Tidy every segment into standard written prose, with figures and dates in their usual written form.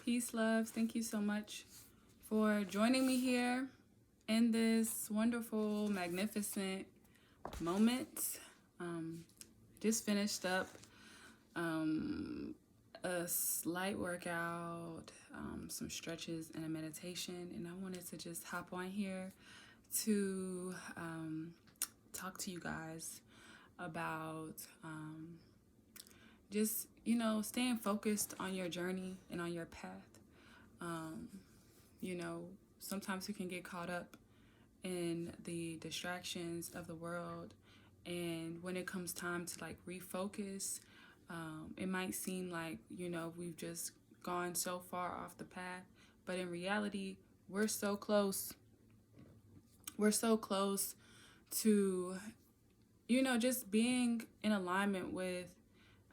Peace, loves. Thank you so much for joining me here in this wonderful, magnificent moment. Just finished up a slight workout, some stretches, and a meditation, and I wanted to just hop on here to talk to you guys about just staying focused on your journey and on your path. um, Sometimes we can get caught up in the distractions of the world, and when it comes time to like refocus, it might seem like we've just gone so far off the path, but in reality we're so close. We're so close to just being in alignment with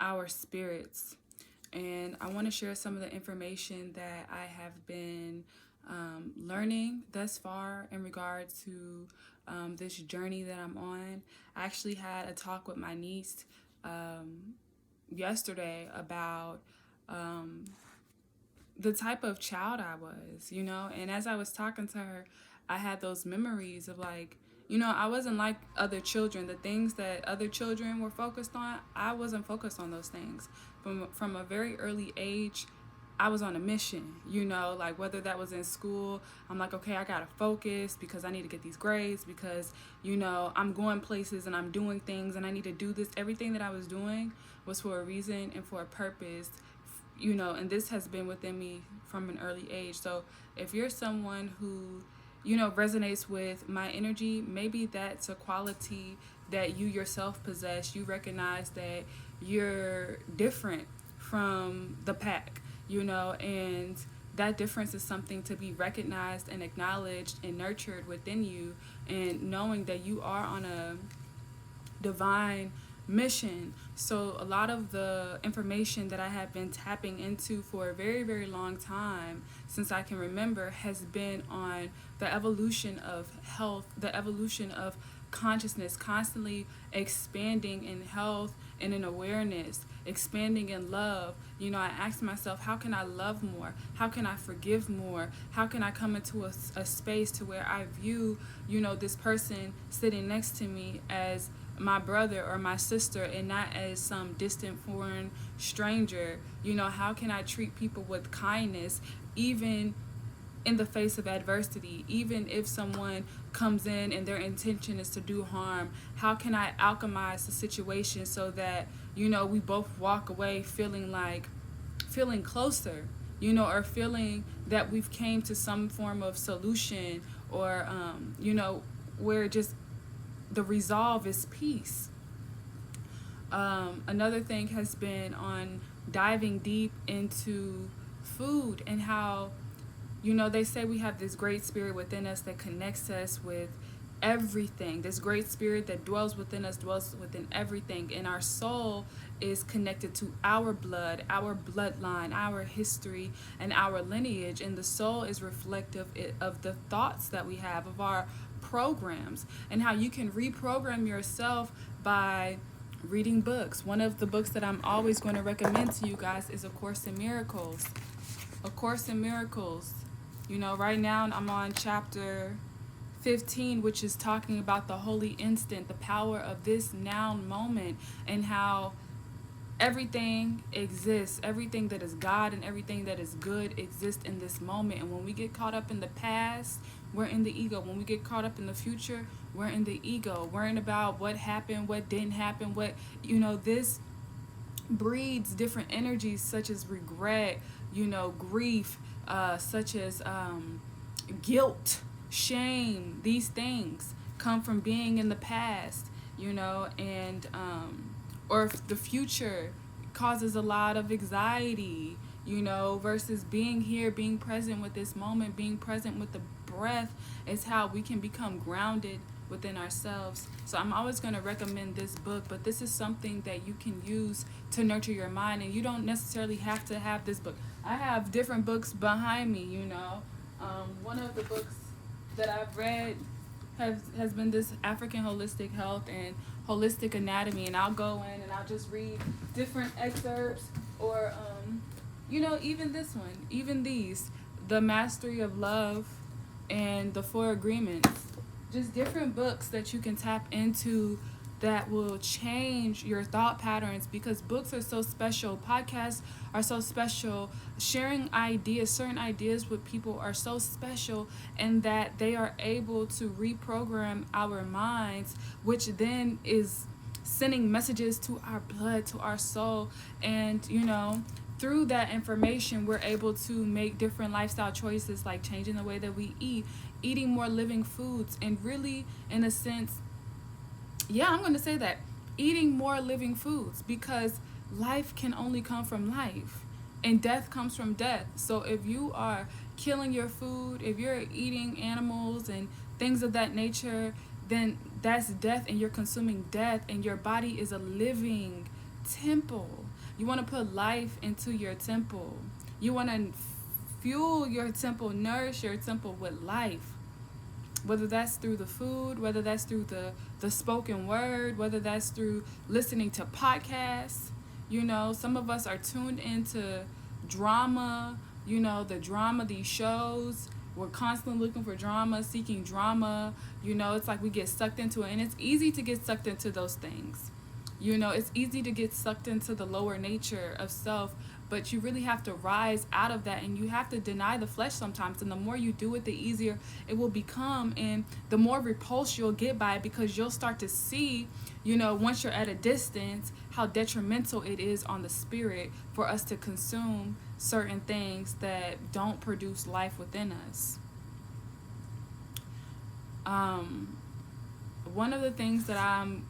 our spirits. And I want to share some of the information that I have been learning thus far in regards to this journey that I'm on. I actually had a talk with my niece yesterday about the type of child I was, and as I was talking to her, I had those memories of like, I wasn't like other children. The things that other children were focused on, I wasn't focused on those things. From a very early age, I was on a mission, like whether that was in school, I'm like, okay, I gotta focus because I need to get these grades because, I'm going places and I'm doing things and I need to do this. Everything that I was doing was for a reason and for a purpose, and this has been within me from an early age. So if you're someone who resonates with my energy, maybe that's a quality that you yourself possess. You recognize that you're different from the pack, and that difference is something to be recognized and acknowledged and nurtured within you, and knowing that you are on a divine mission. So a lot of the information that I have been tapping into for a very, very long time, since I can remember, has been on the evolution of health, the evolution of consciousness, constantly expanding in health and in awareness, expanding in love. I asked myself, how can I love more? How can I forgive more? How can I come into a space to where I view, this person sitting next to me as my brother or my sister and not as some distant foreign stranger? How can I treat people with kindness even in the face of adversity? Even if someone comes in and their intention is to do harm, how can I alchemize the situation so that we both walk away feeling closer, or feeling that we've came to some form of solution, or where just the resolve is peace. Another thing has been on diving deep into food and how, they say we have this great spirit within us that connects us with everything. This great spirit that dwells within us dwells within everything. And our soul is connected to our blood, our bloodline, our history, and our lineage. And the soul is reflective of the thoughts that we have, of our programs, and how you can reprogram yourself by reading books. One of the books that I'm always going to recommend to you guys is A Course in Miracles. A Course in Miracles. Right now I'm on chapter 15, which is talking about the holy instant, the power of this now moment, and how everything exists. Everything that is God and everything that is good exists in this moment. And when we get caught up in the past, we're in the ego. When we get caught up in the future, we're in the ego, worrying about what happened, what didn't happen, this breeds different energies such as regret, grief, such as guilt, shame. These things come from being in the past, and or if the future causes a lot of anxiety, versus being here, being present with this moment, being present with the breath is how we can become grounded within ourselves. So I'm always going to recommend this book, but this is something that you can use to nurture your mind, and you don't necessarily have to have this book. I have different books behind me, one of the books that I've read has been this African holistic health and holistic anatomy, and I'll go in and I'll just read different excerpts, or Even this one, even these, The Mastery of Love and The Four Agreements, just different books that you can tap into that will change your thought patterns, because books are so special, podcasts are so special, sharing ideas, certain ideas with people are so special, and that they are able to reprogram our minds, which then is sending messages to our blood, to our soul. And through that information, we're able to make different lifestyle choices, like changing the way that we eat, eating more living foods, and really, in a sense, yeah, I'm going to say that, eating more living foods, because life can only come from life, and death comes from death. So if you are killing your food, if you're eating animals and things of that nature, then that's death, and you're consuming death, and your body is a living temple. You want to put life into your temple. You want to fuel your temple, nourish your temple with life. Whether that's through the food, whether that's through the spoken word, whether that's through listening to podcasts. Some of us are tuned into drama, the drama, these shows. We're constantly looking for drama, seeking drama. It's like we get sucked into it. And it's easy to get sucked into those things. It's easy to get sucked into the lower nature of self, but you really have to rise out of that, and you have to deny the flesh sometimes. And the more you do it, the easier it will become, and the more repulsed you'll get by it, because you'll start to see, once you're at a distance, how detrimental it is on the spirit for us to consume certain things that don't produce life within us. One of the things that I'm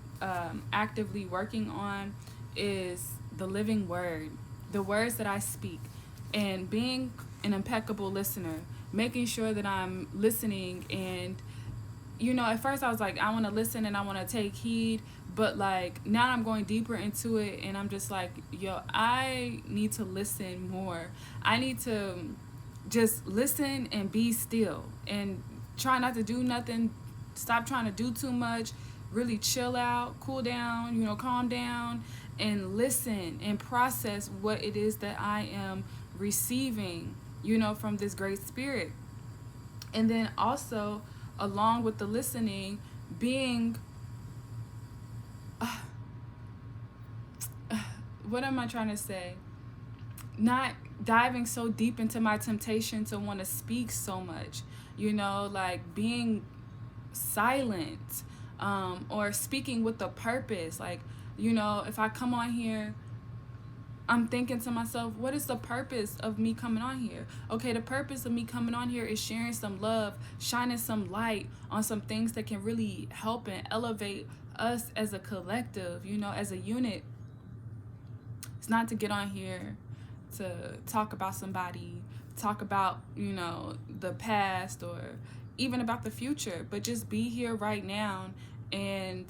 actively working on is the living word, the words that I speak, and being an impeccable listener, making sure that I'm listening. And at first I was like, I want to listen and I want to take heed, but like now I'm going deeper into it, and I'm just like, I need to listen more. I need to just listen and be still, and try not to do nothing, stop trying to do too much, really chill out, cool down, calm down, and listen and process what it is that I am receiving, from this great spirit. And then also, along with the listening, being, what am I trying to say? Not diving so deep into my temptation to want to speak so much, like being silent, or speaking with a purpose. Like, if I come on here, I'm thinking to myself, what is the purpose of me coming on here? Okay, the purpose of me coming on here is sharing some love, shining some light on some things that can really help and elevate us as a collective, as a unit. It's not to get on here to talk about somebody, talk about, the past, or even about the future, but just be here right now. And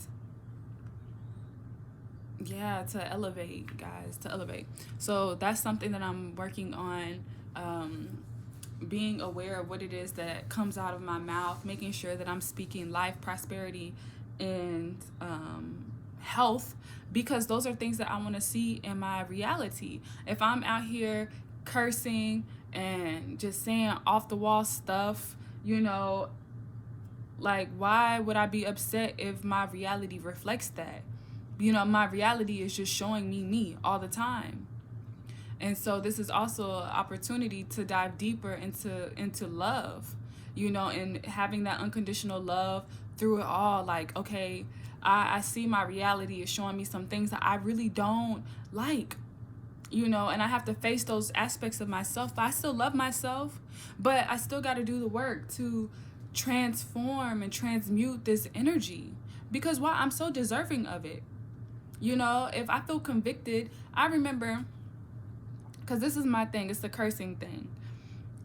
yeah, to elevate, guys, to elevate. So that's something that I'm working on, being aware of what it is that comes out of my mouth, making sure that I'm speaking life, prosperity, and health, because those are things that I want to see in my reality. If I'm out here cursing and just saying off the wall stuff, like, why would I be upset if my reality reflects that? My reality is just showing me all the time. And so this is also an opportunity to dive deeper into love, and having that unconditional love through it all. Like, okay, I see my reality is showing me some things that I really don't like, and I have to face those aspects of myself. I still love myself, but I still got to do the work to transform and transmute this energy, because why? I'm so deserving of it. If I feel convicted, I remember, because this is my thing, it's the cursing thing.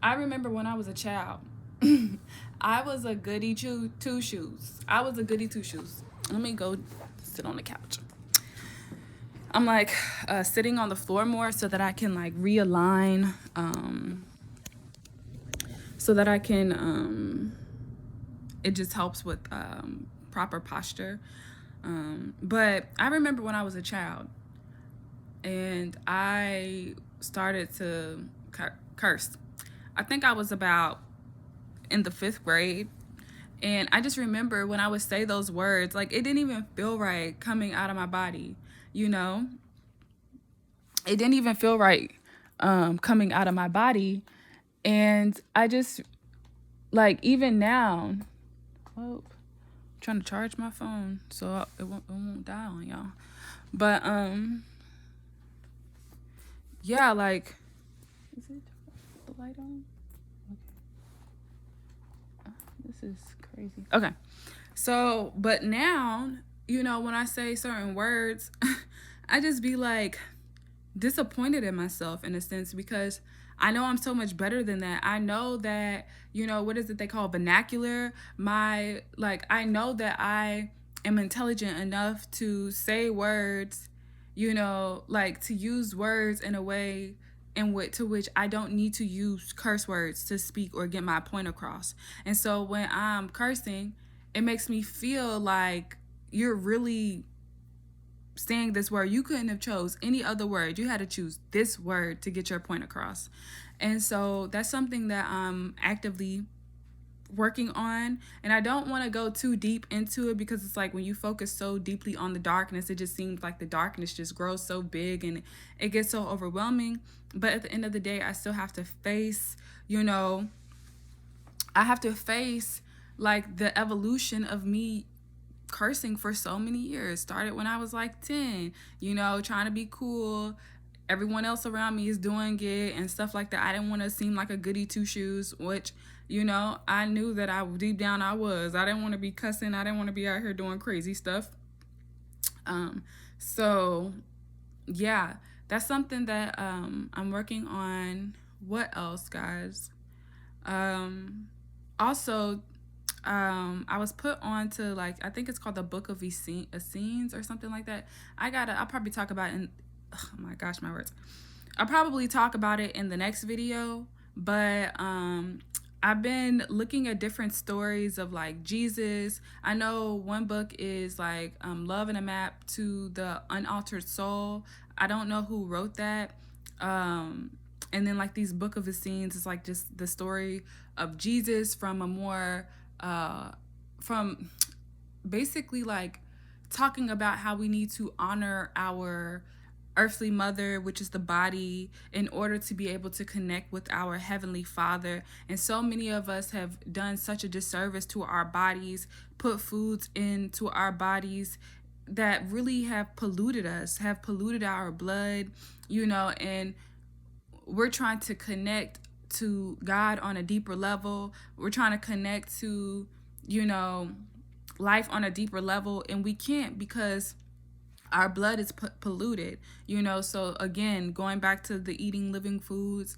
I remember when I was a child, I was a goody two shoes. Let me go sit on the couch. I'm like sitting on the floor more so that I can like realign, so that I can, it just helps with proper posture. But I remember when I was a child, and I started to curse. I think I was about in the 5th grade. And I just remember when I would say those words, like it didn't even feel right coming out of my body, you know? It didn't even feel right coming out of my body. And I just, like, even now, oh, I'm trying to charge my phone so it won't die on y'all. But, yeah, like, is it the light on? Okay. This is crazy. Okay. So, but now, when I say certain words, I just be like disappointed in myself in a sense because I know I'm so much better than that. I know that, what is it they call vernacular? I know that I am intelligent enough to say words, like to use words in a way to which I don't need to use curse words to speak or get my point across. And so when I'm cursing, it makes me feel like you're really saying this word. You couldn't have chose any other word. You had to choose this word to get your point across. And so that's something that I'm actively working on. And I don't want to go too deep into it because it's like when you focus so deeply on the darkness, it just seems like the darkness just grows so big and it gets so overwhelming. But at the end of the day, I still have to face, I have to face like the evolution of me cursing for so many years. Started when I was like 10, trying to be cool. Everyone else around me is doing it and stuff like that. I didn't want to seem like a goody two shoes, which, I knew that deep down I was. I didn't want to be cussing. I didn't want to be out here doing crazy stuff. So yeah, that's something that I'm working on. What else, guys? Also, I was put on to, like, I think it's called the Book of Essenes or something like that. I'll probably talk about it in, oh my gosh, my words. I'll probably talk about it in the next video, but I've been looking at different stories of like Jesus. I know one book is like Love and a Map to the Unaltered Soul. I don't know who wrote that. And then like these Book of Essenes is like just the story of Jesus from a more from basically like talking about how we need to honor our earthly mother, which is the body, in order to be able to connect with our heavenly Father. And so many of us have done such a disservice to our bodies, put foods into our bodies that really have polluted us, have polluted our blood, and we're trying to connect to God on a deeper level. We're trying to connect to, life on a deeper level, and we can't because our blood is polluted, So again, going back to the eating living foods,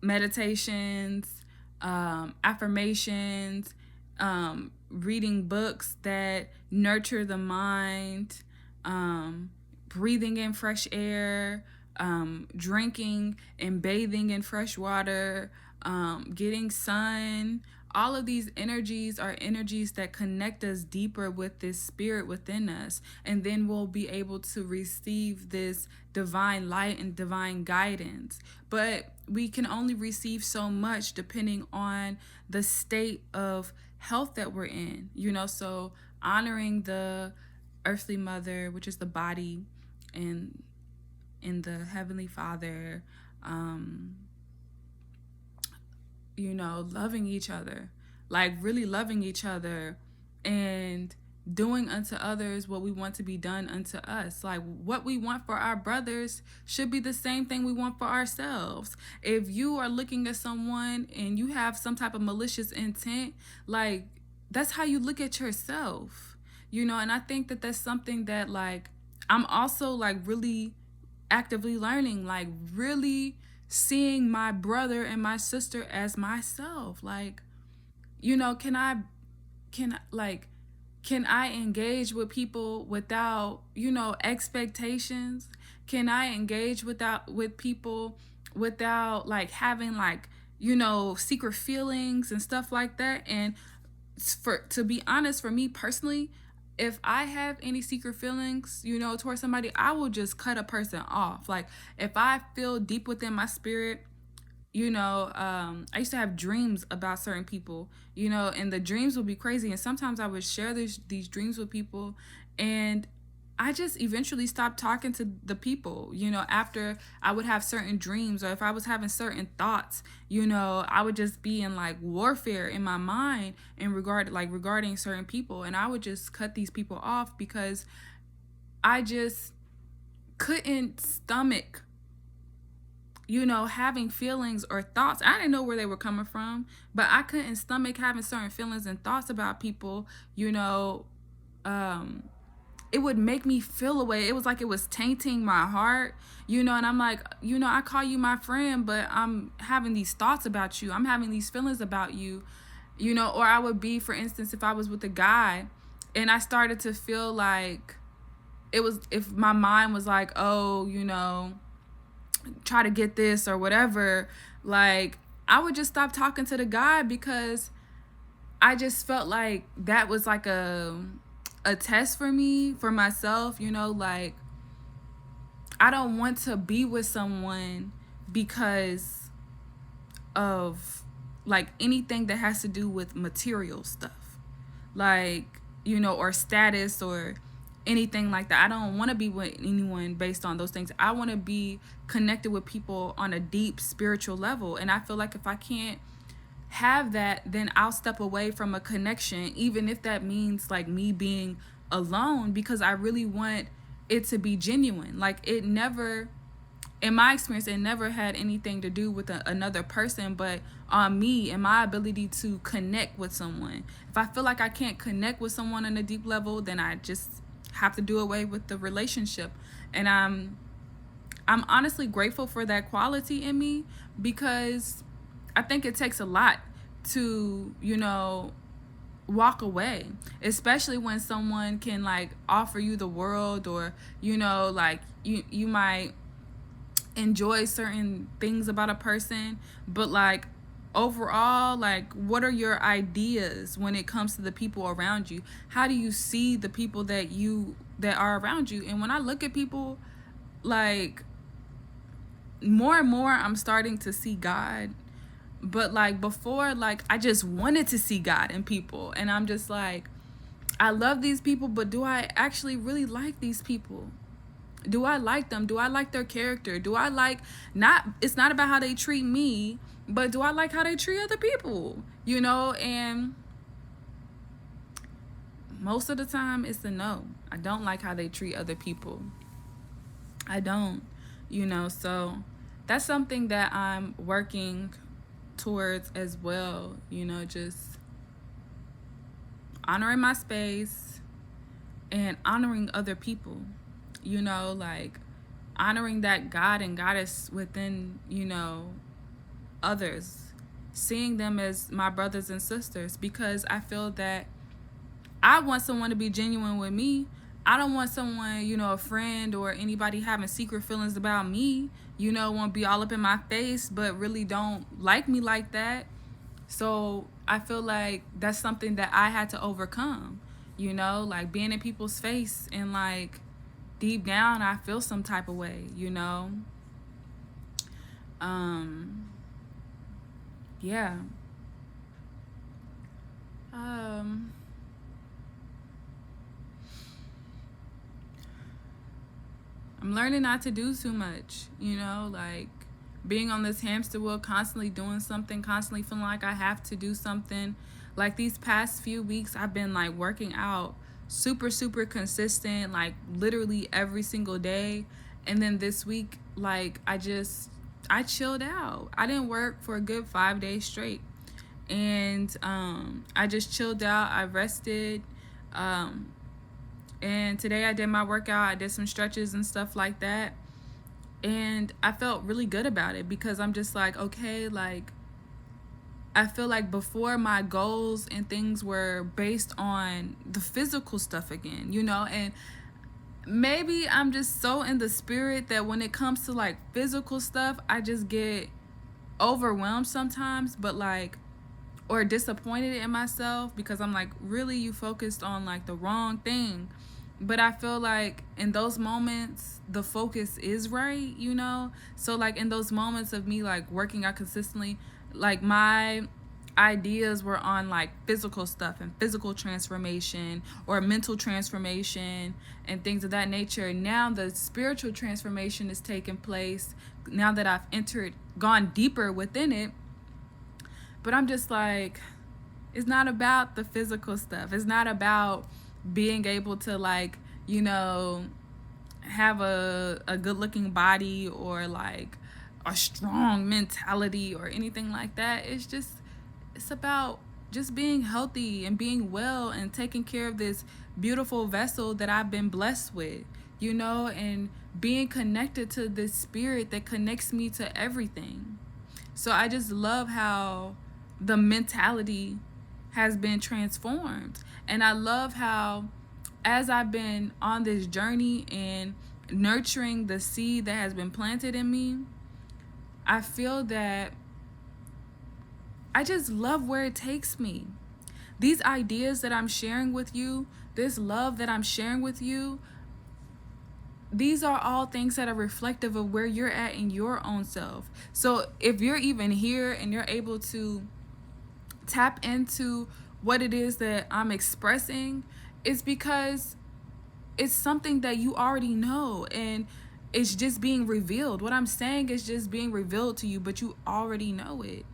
meditations, affirmations, reading books that nurture the mind, breathing in fresh air, drinking and bathing in fresh water, getting sun. All of these energies are energies that connect us deeper with this spirit within us. And then we'll be able to receive this divine light and divine guidance. But we can only receive so much depending on the state of health that we're in, so honoring the earthly mother, which is the body, and in the heavenly Father, loving each other, like really loving each other, and doing unto others what we want to be done unto us. Like what we want for our brothers should be the same thing we want for ourselves. If you are looking at someone and you have some type of malicious intent, like that's how you look at yourself, and I think that that's something that like I'm also like really actively learning, like really seeing my brother and my sister as myself. Like, can I engage with people without, expectations? Can I engage with people without like having like, secret feelings and stuff like that? And to be honest, for me personally, if I have any secret feelings, towards somebody, I will just cut a person off. Like, if I feel deep within my spirit, I used to have dreams about certain people, and the dreams would be crazy. And sometimes I would share these dreams with people, and I just eventually stopped talking to the people, after I would have certain dreams, or if I was having certain thoughts, I would just be in like warfare in my mind regarding certain people. And I would just cut these people off because I just couldn't stomach having feelings or thoughts. I didn't know where they were coming from, but I couldn't stomach having certain feelings and thoughts about people. It would make me feel a way. It was like it was tainting my heart, and I'm like, I call you my friend, but I'm having these thoughts about you. I'm having these feelings about you, or I would be, for instance, if I was with a guy and I started to feel like if my mind was like, oh, try to get this or whatever, like, I would just stop talking to the guy because I just felt like that was like a test for me, for myself, like, I don't want to be with someone because of like anything that has to do with material stuff, like, or status or anything like that. I don't want to be with anyone based on those things. I want to be connected with people on a deep spiritual level. And I feel like if I can't have that, then I'll step away from a connection, even if that means like me being alone, because I really want it to be genuine. Like, it never, in my experience, it never had anything to do with another person, but on me and my ability to connect with someone. If I feel like I can't connect with someone on a deep level, then I just have to do away with the relationship. And I'm honestly grateful for that quality in me, because I think it takes a lot to, walk away, especially when someone can like offer you the world, or, like you might enjoy certain things about a person, but like overall, like, what are your ideas when it comes to the people around you? How do you see the people that are around you? And when I look at people, like, more and more I'm starting to see God. But like before, like, I just wanted to see God in people, and I'm just like, I love these people, but do I actually really like these people? Do I like them? Do I like their character? Do I like, it's not about how they treat me, but do I like how they treat other people? And most of the time it's a no. I don't like how they treat other people. I don't, so that's something that I'm working towards as well, just honoring my space and honoring other people, like honoring that God and Goddess within, others, seeing them as my brothers and sisters, because I feel that I want someone to be genuine with me. I don't want someone, a friend or anybody having secret feelings about me, want to be all up in my face, but really don't like me like that. So I feel like that's something that I had to overcome, like being in people's face and like deep down I feel some type of way, yeah. I'm learning not to do too much, like being on this hamster wheel, constantly doing something, constantly feeling like I have to do something. Like these past few weeks, I've been like working out super, super consistent, like literally every single day. And then this week, like I chilled out. I didn't work for a good 5 days straight. And I just chilled out. I rested. And today I did my workout. I did some stretches and stuff like that. And I felt really good about it, because I'm just like, okay, like I feel like before my goals and things were based on the physical stuff again, and maybe I'm just so in the spirit that when it comes to like physical stuff, I just get overwhelmed sometimes. But like or disappointed in myself because I'm like, really, you focused on like the wrong thing. But I feel like in those moments, the focus is right, you know? So, like, in those moments of me like working out consistently, like, my ideas were on like physical stuff and physical transformation or mental transformation and things of that nature. Now the spiritual transformation is taking place now that I've gone deeper within it. But I'm just like, it's not about the physical stuff. It's not about being able to, like, you know, have a good looking body or like a strong mentality or anything like that. It's about just being healthy and being well and taking care of this beautiful vessel that I've been blessed with, you know, and being connected to this spirit that connects me to everything. So I just love how the mentality has been transformed. And I love how, as I've been on this journey and nurturing the seed that has been planted in me, I feel that I just love where it takes me. These ideas that I'm sharing with you, this love that I'm sharing with you, these are all things that are reflective of where you're at in your own self. So if you're even here and you're able to tap into what it is that I'm expressing, it's because it's something that you already know, and it's just being revealed. What I'm saying is just being revealed to you, but you already know it.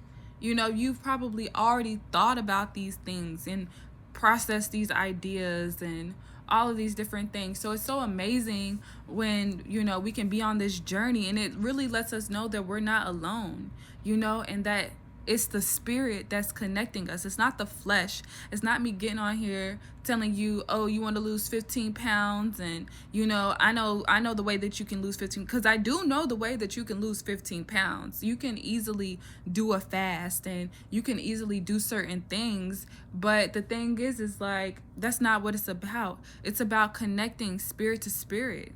You know, you've probably already thought about these things and processed these ideas and all of these different things. So it's so amazing when, you know, we can be on this journey, and it really lets us know that we're not alone, you know, and that it's the spirit that's connecting us. It's not the flesh. It's not me getting on here telling you, oh, you want to lose 15 pounds. And, you know, I know the way that you can lose 15, because I do know the way that you can lose 15 pounds. You can easily do a fast and you can easily do certain things. But the thing is like, that's not what it's about. It's about connecting spirit to spirit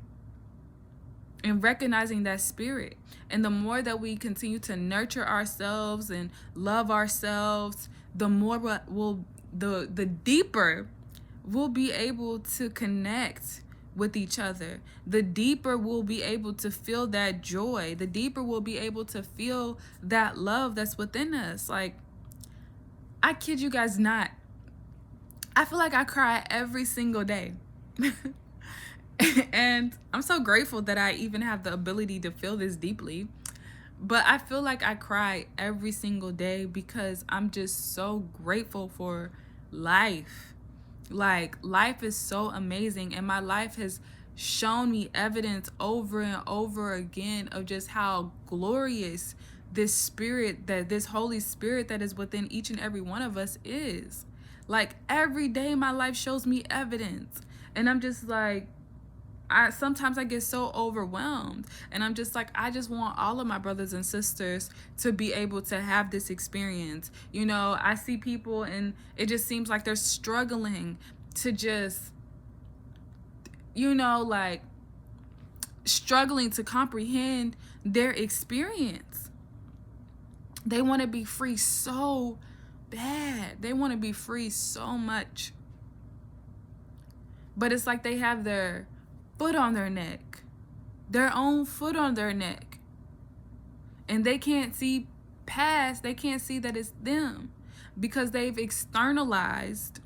and recognizing that spirit. And the more that we continue to nurture ourselves and love ourselves, the more the deeper we'll be able to connect with each other. The deeper we'll be able to feel that joy. The deeper we'll be able to feel that love that's within us. Like, I kid you guys not, I feel like I cry every single day. And I'm so grateful that I even have the ability to feel this deeply. But I feel like I cry every single day because I'm just so grateful for life. Like, life is so amazing, and my life has shown me evidence over and over again of just how glorious this Holy Spirit that is within each and every one of us is. Like, every day my life shows me evidence, and I'm just like, sometimes I get so overwhelmed, and I'm just like, I just want all of my brothers and sisters to be able to have this experience. You know, I see people and it just seems like they're struggling to just, you know, like struggling to comprehend their experience. They want to be free so bad. They want to be free so much. But it's like they have their foot on their neck, their own foot on their neck, and they can't see past, they can't see that it's them, because they've externalized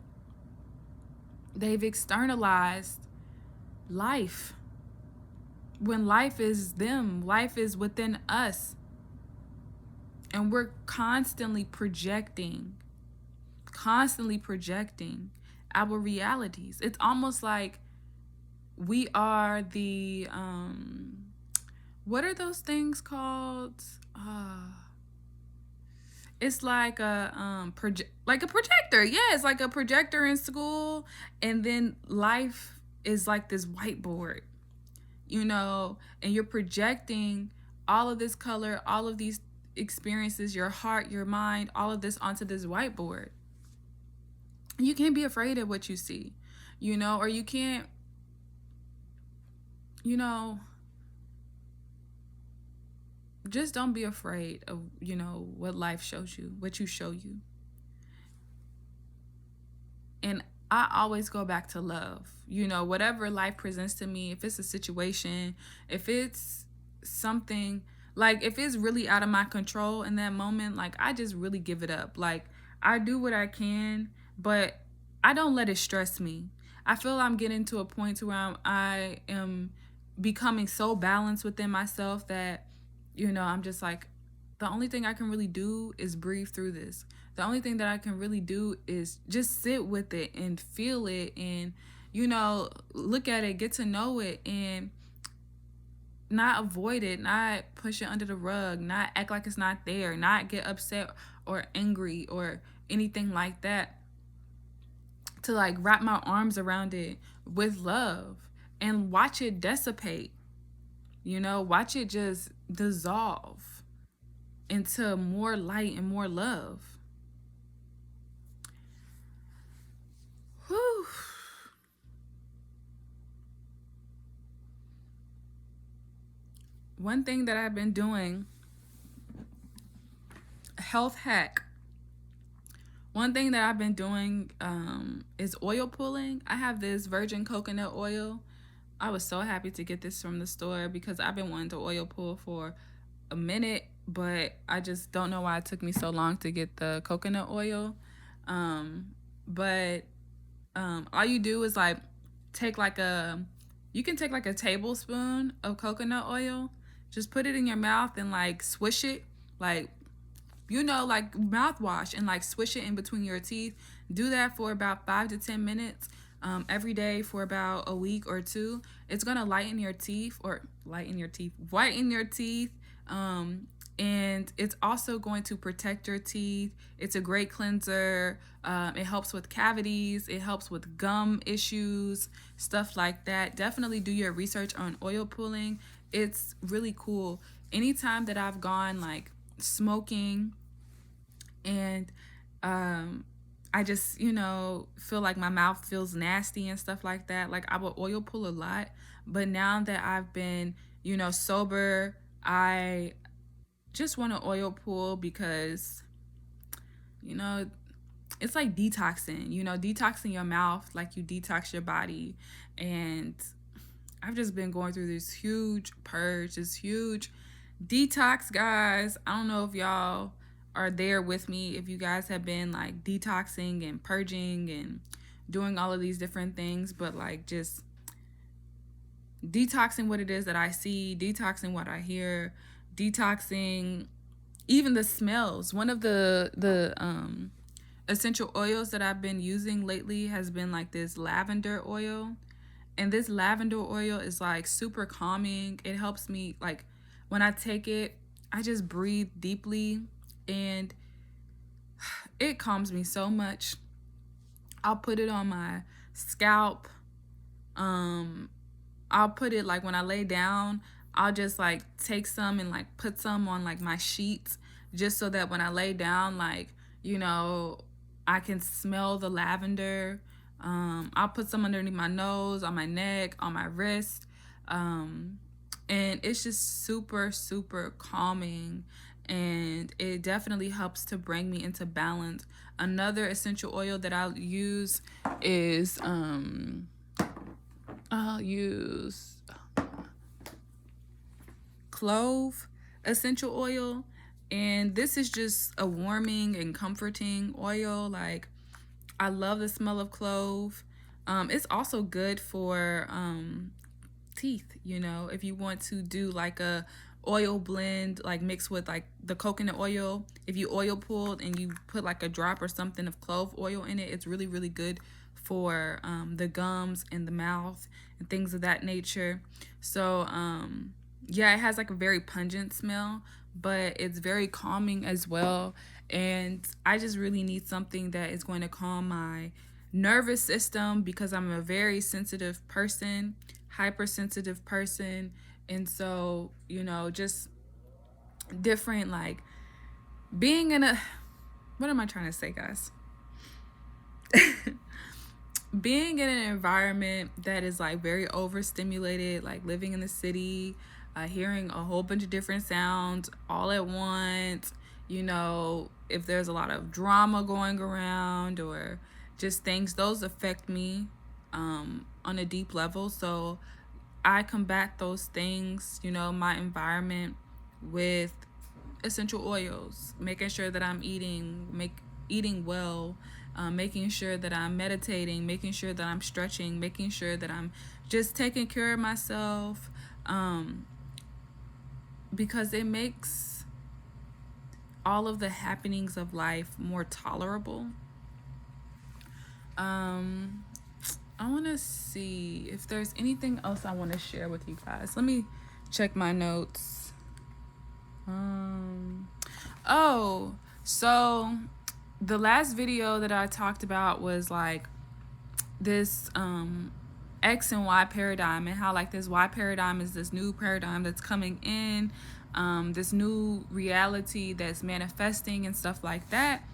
life, when life is them, life is within us, and we're constantly projecting our realities. It's almost like we are the what are those things called? It's like a like a projector. Yeah, it's like a projector in school, and then life is like this whiteboard, you know, and you're projecting all of this color, all of these experiences, your heart, your mind, all of this onto this whiteboard. You can't be afraid of what you see, you know, or you can't, you know, just don't be afraid of, you know, what life shows you, what you show you. And I always go back to love. Whatever life presents to me, if it's a situation, if it's something, like if it's really out of my control in that moment, like I just really give it up. Like I do what I can, but I don't let it stress me. I feel I'm getting to a point where I am becoming so balanced within myself that, I'm just like, the only thing I can really do is breathe through this. The only thing that I can really do is just sit with it and feel it and, look at it, get to know it, and not avoid it, not push it under the rug, not act like it's not there, not get upset or angry or anything like that. To like wrap my arms around it with love and watch it dissipate, watch it just dissolve into more light and more love. Whew. One thing that I've been doing, health hack. One thing that I've been doing is oil pulling. I have this virgin coconut oil. I was so happy to get this from the store because I've been wanting to oil pull for a minute, but I just don't know why it took me so long to get the coconut oil. But all you do is like you can take like a tablespoon of coconut oil, just put it in your mouth and like swish it, like like mouthwash, and like swish it in between your teeth. Do that for about 5 to 10 minutes every day for about a week or two. It's gonna whiten your teeth. And it's also going to protect your teeth. It's a great cleanser. It helps with cavities. It helps with gum issues, stuff like that. Definitely do your research on oil pulling. It's really cool. Anytime that I've gone like smoking and I just feel like my mouth feels nasty and stuff like that, like I will oil pull a lot. But now that I've been sober, I just want to oil pull because it's like detoxing, detoxing your mouth like you detox your body. And I've just been going through this huge purge, this huge detox, guys. I don't know if y'all are there with me, if you guys have been like detoxing and purging and doing all of these different things, but like just detoxing what it is that I see, detoxing what I hear, detoxing even the smells. One of the essential oils that I've been using lately has been like this lavender oil. And this lavender oil is like super calming. It helps me, like when I take it, I just breathe deeply and it calms me so much. I'll put it on my scalp. I'll put it like when I lay down, I'll just like take some and like put some on like my sheets, just so that when I lay down, like, I can smell the lavender. I'll put some underneath my nose, on my neck, on my wrist. And it's just super, super calming. And it definitely helps to bring me into balance. Another essential oil that I'll use is, I'll use clove essential oil. And this is just a warming and comforting oil. Like, I love the smell of clove. It's also good for teeth, if you want to do like a oil blend, like mixed with like the coconut oil. If you oil pulled and you put like a drop or something of clove oil in it, it's really, really good for the gums and the mouth and things of that nature. So yeah, it has like a very pungent smell, but it's very calming as well. And I just really need something that is going to calm my nervous system because I'm a very sensitive person, hypersensitive person. And so, just different, like being in a, what am I trying to say, guys? Being in an environment that is like very overstimulated, like living in the city, hearing a whole bunch of different sounds all at once, if there's a lot of drama going around or just things, those affect me on a deep level. So I combat those things, my environment, with essential oils, making sure that I'm eating well, making sure that I'm meditating, making sure that I'm stretching, making sure that I'm just taking care of myself, because it makes all of the happenings of life more tolerable. I want to see if there's anything else I want to share with you guys. Let me check my notes. Oh, so the last video that I talked about was like this X and Y paradigm, and how like this Y paradigm is this new paradigm that's coming in, this new reality that's manifesting and stuff like that.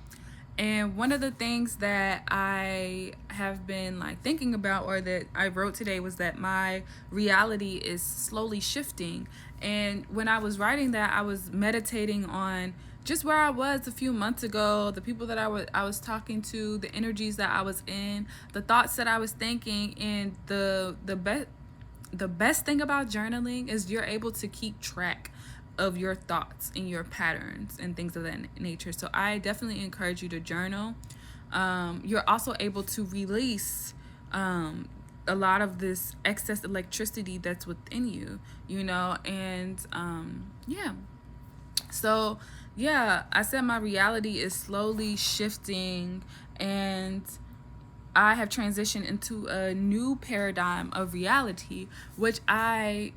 And one of the things that I have been like thinking about, or that I wrote today, was that my reality is slowly shifting. And when I was writing that, I was meditating on just where I was a few months ago, the people that I was talking to, the energies that I was in, the thoughts that I was thinking. And the best thing about journaling is you're able to keep track of your thoughts and your patterns and things of that nature. So I definitely encourage you to journal. You're also able to release a lot of this excess electricity that's within you, and yeah. So yeah, I said my reality is slowly shifting, and I have transitioned into a new paradigm of reality, which I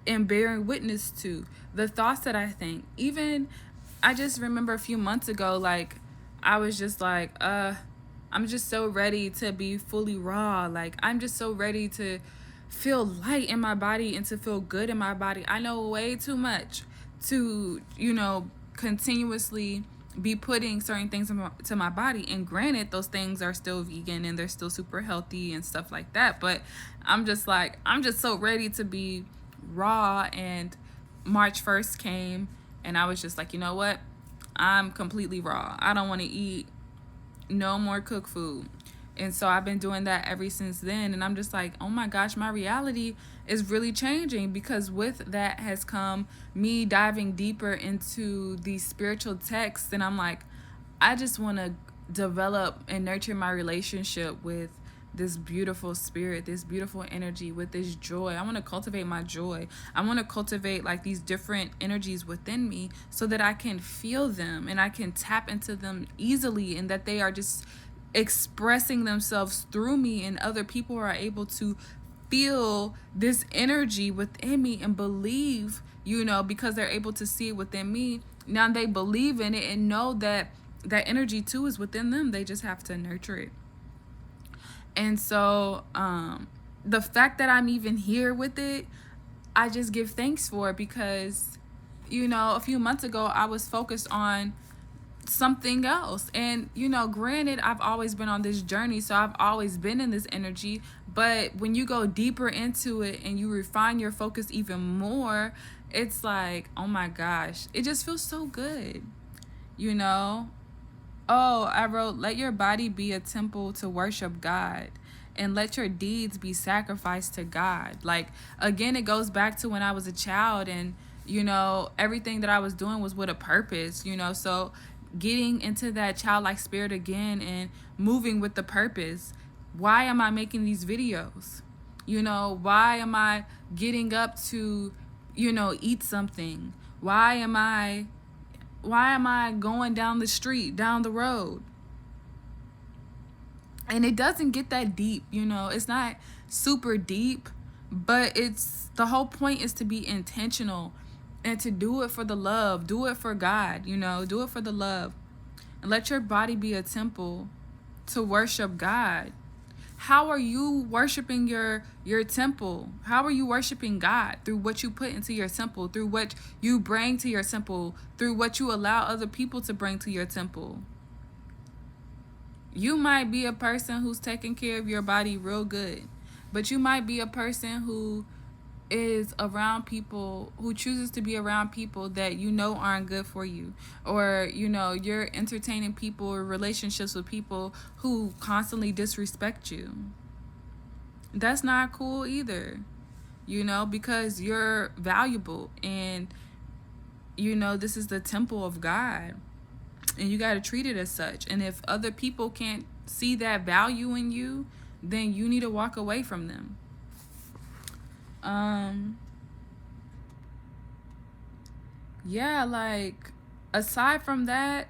am bearing witness to. The thoughts that I think, even I just remember a few months ago, like I was just like, I'm just so ready to be fully raw. Like I'm just so ready to feel light in my body and to feel good in my body. I know way too much to, continuously be putting certain things to my body. And granted, those things are still vegan and they're still super healthy and stuff like that. But I'm just so ready to be raw. And March 1st came, and I was just like, you know what? I'm completely raw. I don't want to eat no more cooked food. And so I've been doing that ever since then. And I'm just like, oh my gosh, my reality is really changing, because with that has come me diving deeper into these spiritual texts. And I'm like, I just want to develop and nurture my relationship with this beautiful spirit, this beautiful energy, with this joy. I want to cultivate my joy. I want to cultivate like these different energies within me, so that I can feel them and I can tap into them easily, and that they are just expressing themselves through me, and other people are able to feel this energy within me and believe, because they're able to see it within me. Now they believe in it and know that that energy too is within them. They just have to nurture it. And so the fact that I'm even here with it, I just give thanks for it, because a few months ago I was focused on something else. And granted, I've always been on this journey, so I've always been in this energy. But when you go deeper into it and you refine your focus even more, it's like, oh my gosh, it just feels so good. Oh, I wrote, let your body be a temple to worship God, and let your deeds be sacrificed to God. Like, again, it goes back to when I was a child, and everything that I was doing was with a purpose. So getting into that childlike spirit again and moving with the purpose. Why am I making these videos? Why am I getting up to, eat something? Why am I going down the street, down the road? And it doesn't get that deep, it's not super deep, but the whole point is to be intentional and to do it for the love, do it for God, do it for the love. And let your body be a temple to worship God. How are you worshiping your temple? How are you worshiping God? Through what you put into your temple, through what you bring to your temple, through what you allow other people to bring to your temple. You might be a person who's taking care of your body real good, but you might be a person who is around people, who chooses to be around people that you know aren't good for you, or you know you're entertaining people or relationships with people who constantly disrespect you, that's not cool either, you know, because you're valuable, and you know this is the temple of God, and you got to treat it as such. And if other people can't see that value in you, then you need to walk away from them. um yeah, like, aside from that,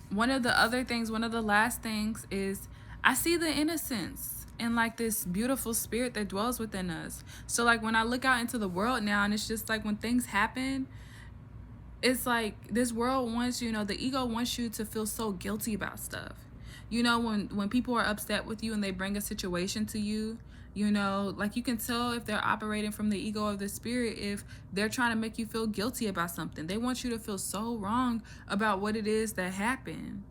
one of the last things is, I see the innocence and like this beautiful spirit that dwells within us. So like when I look out into the world now, and it's just like when things happen, it's like this world wants, you know, the ego wants you to feel so guilty about stuff. You know, when people are upset with you and they bring a situation to you, you know, like you can tell if they're operating from the ego of the spirit, if they're trying to make you feel guilty about something. They want you to feel so wrong about what it is that happened.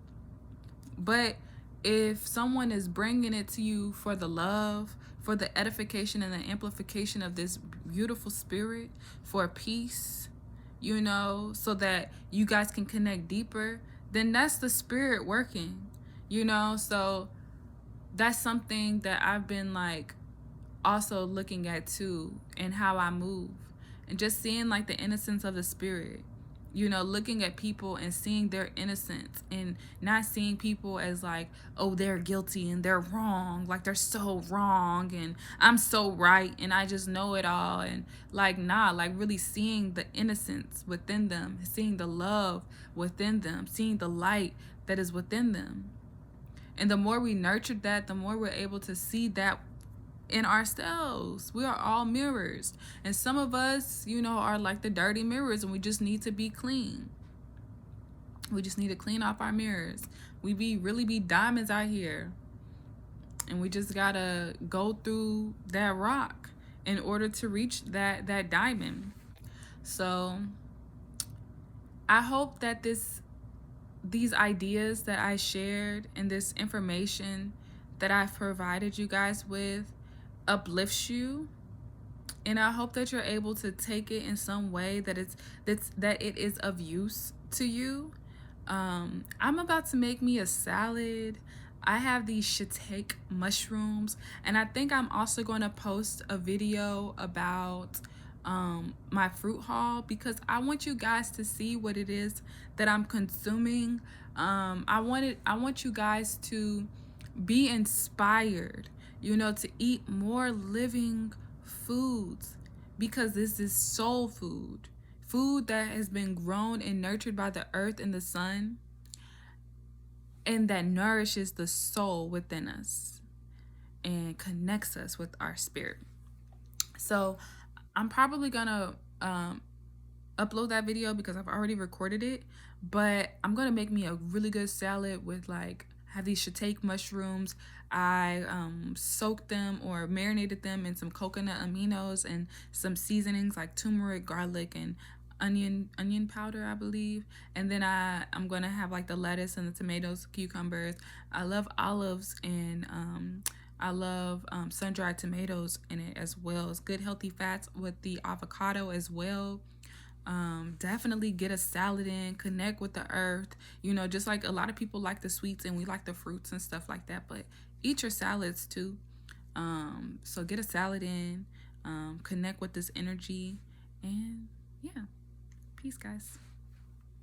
But if someone is bringing it to you for the love, for the edification and the amplification of this beautiful spirit, for peace, you know, so that you guys can connect deeper, then that's the spirit working, you know? So that's something that I've been like also looking at too, and how I move, and just seeing like the innocence of the spirit, you know, looking at people and seeing their innocence, and not seeing people as like, oh, they're guilty and they're wrong, like they're so wrong and I'm so right and I just know it all. And like, nah, like really seeing the innocence within them, seeing the love within them, seeing the light that is within them. And the more we nurture that, the more we're able to see that in ourselves. We are all mirrors. And some of us, you know, are like the dirty mirrors, and we just need to be clean. We just need to clean off our mirrors. We really be diamonds out here. And we just gotta go through that rock in order to reach that diamond. So I hope that these ideas that I shared and this information that I've provided you guys with uplifts you, and I hope that you're able to take it in some way that it is of use to you. I'm about to make me a salad. I have these shiitake mushrooms, and I think I'm also going to post a video about my fruit haul, because I want you guys to see what it is that I'm consuming. I want you guys to be inspired, you know, to eat more living foods, because this is soul food, food that has been grown and nurtured by the earth and the sun, and that nourishes the soul within us and connects us with our spirit. So I'm probably gonna upload that video because I've already recorded it, but I'm gonna make me a really good salad with like, have these shiitake mushrooms. I soaked them or marinated them in some coconut aminos and some seasonings like turmeric, garlic, and onion powder, I believe. And then I'm gonna have like the lettuce and the tomatoes, cucumbers. I love olives, and I love sun-dried tomatoes in it as well. It's good healthy fats with the avocado as well. Definitely get a salad in, connect with the earth, you know, just like a lot of people like the sweets and we like the fruits and stuff like that, but eat your salads too. So get a salad in, connect with this energy, and yeah, peace guys.